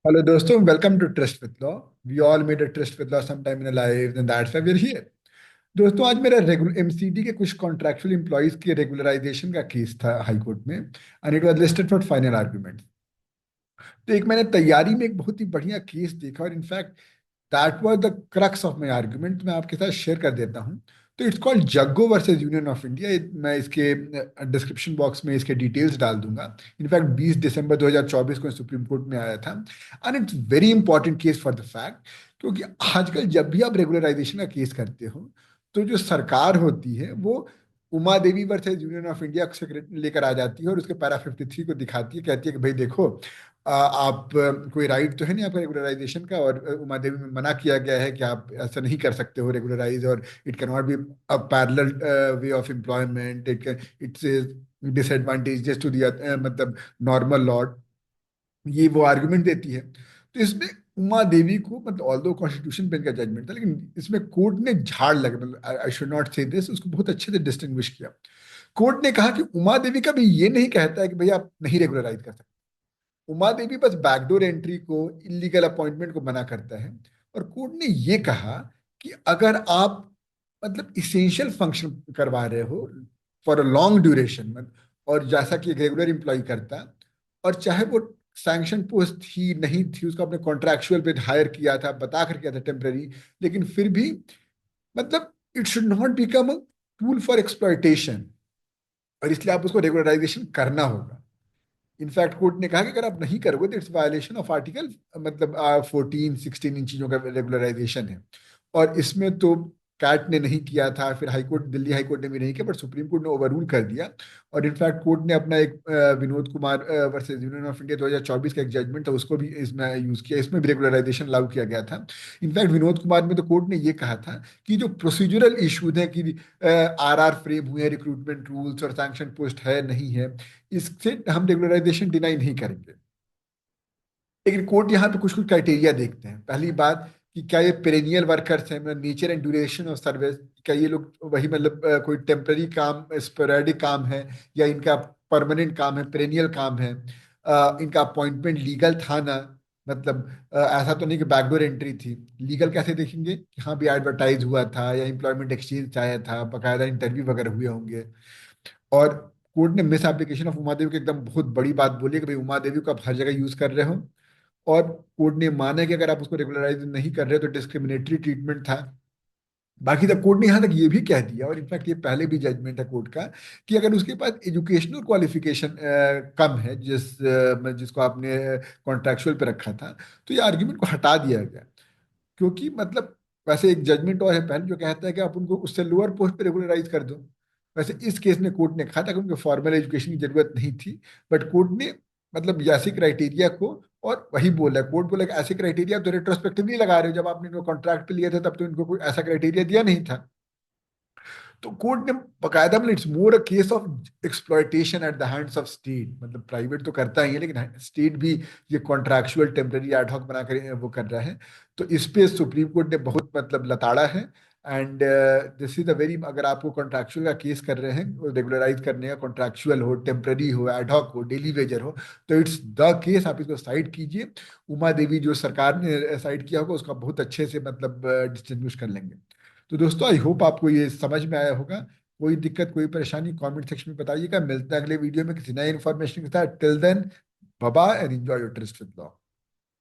Hello, dostum. Welcome to Trust with Law. We all made a trust with law sometime in our lives, and that's why we're here. दोस्तों आज मेरा regular MCD के कुछ contractual employees के regularisation का case था high court में and it was listed for final argument. तो एक मैंने तैयारी में एक बहुत ही बढ़िया केस देखा और in fact that was the crux of my argument. मैं आपके साथ शेयर कर देता हूँ। तो it's called Jaggo versus union of India. मैं इसके डिस्क्रिप्शन बॉक्स में इसके डिटेल्स डाल दूंगा। इनफैक्ट 20 दिसंबर 2024 को सुप्रीम कोर्ट में आया था and it's very important case for the fact क्योंकि आजकल जब भी आप रेगुलराइजेशन का केस करते हो तो जो सरकार होती है वो Uma Devi versus union of India लेकर आ जाती है और उसके पैरा 53 को दिखाती है, कहती है कि भाई देखो आप कोई राइट तो है नहीं आपका रेगुलराइजेशन का और उमा देवी में मना किया गया है कि आप ऐसा नहीं कर सकते हो रेगुलराइज और it can not be a parallel way of employment. It's disadvantages to the मतलब नॉर्मल लॉ। ये वो आर्गुमेंट देती है। तो इसमें उमा देवी को मतलब ऑल्दो कॉन्स्टिट्यूशन बेंच का जजमेंट था लेकिन इसमें कोर्ट ने झाड़ लगा, मतलब आई शुड नॉट से दिस, उसको बहुत अच्छे से डिस्टिंग्विश किया। कोर्ट ने कहा कि उमा देवी का भी ये नहीं कहता है कि भाई आप नहीं रेगुलराइज कर सकते। उमा देवी बस बैकडोर एंट्री को, इलीगल अपॉइंटमेंट को मना करता है। और कोर्ट ने ये कहा कि अगर आप मतलब इसेंशियल फंक्शन करवा रहे हो फॉर अ लॉन्ग ड्यूरेशन और जैसा कि एक रेगुलर एम्प्लॉय करता, और चाहे वो सैंक्शन पोस्ट थी नहीं थी, उसको आपने कॉन्ट्रैक्चुअल पे हायर किया था, बता कर किया था टेम्पररी, लेकिन फिर भी मतलब it should not become a tool for exploitation और इसलिए आप उसको रेगुलराइजेशन करना होगा। इनफैक्ट कोर्ट ने कहा कि अगर आप नहीं करोगे तो इट्स वायलेशन ऑफ आर्टिकल मतलब 14 16 इन चीजों का रेगुलराइजेशन है। और इसमें तो कैट ने नहीं किया था, फिर high court, Delhi high court ने भी नहीं किया, बट सुप्रीम कोर्ट ने ओवररूल कर दिया। और इनफैक्ट कोर्ट ने अपना एक Vinod Kumar versus union of India 2024 का एक जजमेंट था, उसको भी इसमें यूज किया, इसमें भी रेगुलराइजेशन लागू किया गया था। इनफैक्ट विनोद कुमार में तो कोर्ट ने ये कहा था कि जो प्रोसीजरल इश्यूज हैं कि आरआर फ्रेम हुए हैं, रिक्रूटमेंट रूल्स और सैंक्शन पोस्ट है नहीं है, इससे हम रेगुलराइजेशन डिनाई नहीं करेंगे। लेकिन कोर्ट यहाँ पे कुछ कुछ क्राइटेरिया देखते हैं। पहली बात कि क्या ये पेरेनियल वर्कर्स हैं, मतलब nature and duration of service, क्या ये लोग वही मतलब कोई टेम्पररी काम, स्पोरेडिक काम है या इनका परमानेंट काम है, पेरेनियल काम है। इनका अपॉइंटमेंट लीगल था ना, मतलब ऐसा तो नहीं कि बैकडोर एंट्री थी। लीगल कैसे देखेंगे कि हाँ भी एडवर्टाइज हुआ था या एम्प्लॉयमेंट एक्सचेंज आया था, बाकायदा इंटरव्यू वगैरह हुए होंगे। और कोर्ट ने miss application of Uma Devi की एकदम बहुत बड़ी बात बोली है कि भाई उमा देवी को आप हर जगह यूज कर रहे हो। और कोर्ट ने माना कि अगर आप उसको रेगुलराइज नहीं कर रहे तो डिस्क्रिमिनेटरी ट्रीटमेंट था। बाकी द कोर्ट ने यहां तक ये भी कह दिया, और इनफैक्ट ये पहले भी जजमेंट है कोर्ट का, कि अगर उसके पास एजुकेशनल क्वालिफिकेशन कम है जिसको आपने कॉन्ट्रेक्चुअल पे रखा था, तो ये आर्ग्यूमेंट को हटा दिया गया। क्योंकि मतलब वैसे एक जजमेंट और है पहले जो कहता है कि आप उनको उससे लोअर पोस्ट पे रेगुलराइज कर दो। वैसे इस केस में कोर्ट ने कहा था कि उनको फॉर्मल एजुकेशन की जरूरत नहीं थी, बट कोर्ट ने मतलब ऐसे क्राइटेरिया को, और वही बोला कोर्ट, बोला कि ऐसे क्राइटेरिया तो रेट्रोस्पेक्टिवली लगा रहे हो, जब आपने इनको कॉन्ट्रैक्ट पे लिए थे तब तो इनको कोई ऐसा क्राइटेरिया दिया नहीं था। तो कोर्ट ने बकायदा मतलब it's more a case of exploitation at the hands of state, मतलब प्राइवेट तो करता ही है लेकिन स्टेट भी ये कॉन्ट्रैक्चुअल टेम्पररी एडहॉक बना कर वो कर रहा है। तो इस पे सुप्रीम कोर्ट ने बहुत मतलब लताड़ा है। And this is a very, अगर आपको कॉन्ट्रैक्चुअल का केस कर रहे हैं रेगुलराइज करने का, कॉन्ट्रैक्चुअल हो, टेम्पररी हो, एडहॉक हो, डेली वेजर हो, तो इट्स द केस, आप इसको साइड कीजिए। उमा देवी जो सरकार ने साइड किया होगा उसका बहुत अच्छे से मतलब डिस्टिंग्विश कर लेंगे। तो दोस्तों आई होप आपको ये समझ में आया होगा। कोई दिक्कत कोई परेशानी कमेंट सेक्शन में बताइएगा। मिलते हैं अगले वीडियो में किसी नए इन्फॉर्मेशन के साथ। Till then, bye bye and enjoy your trip with law.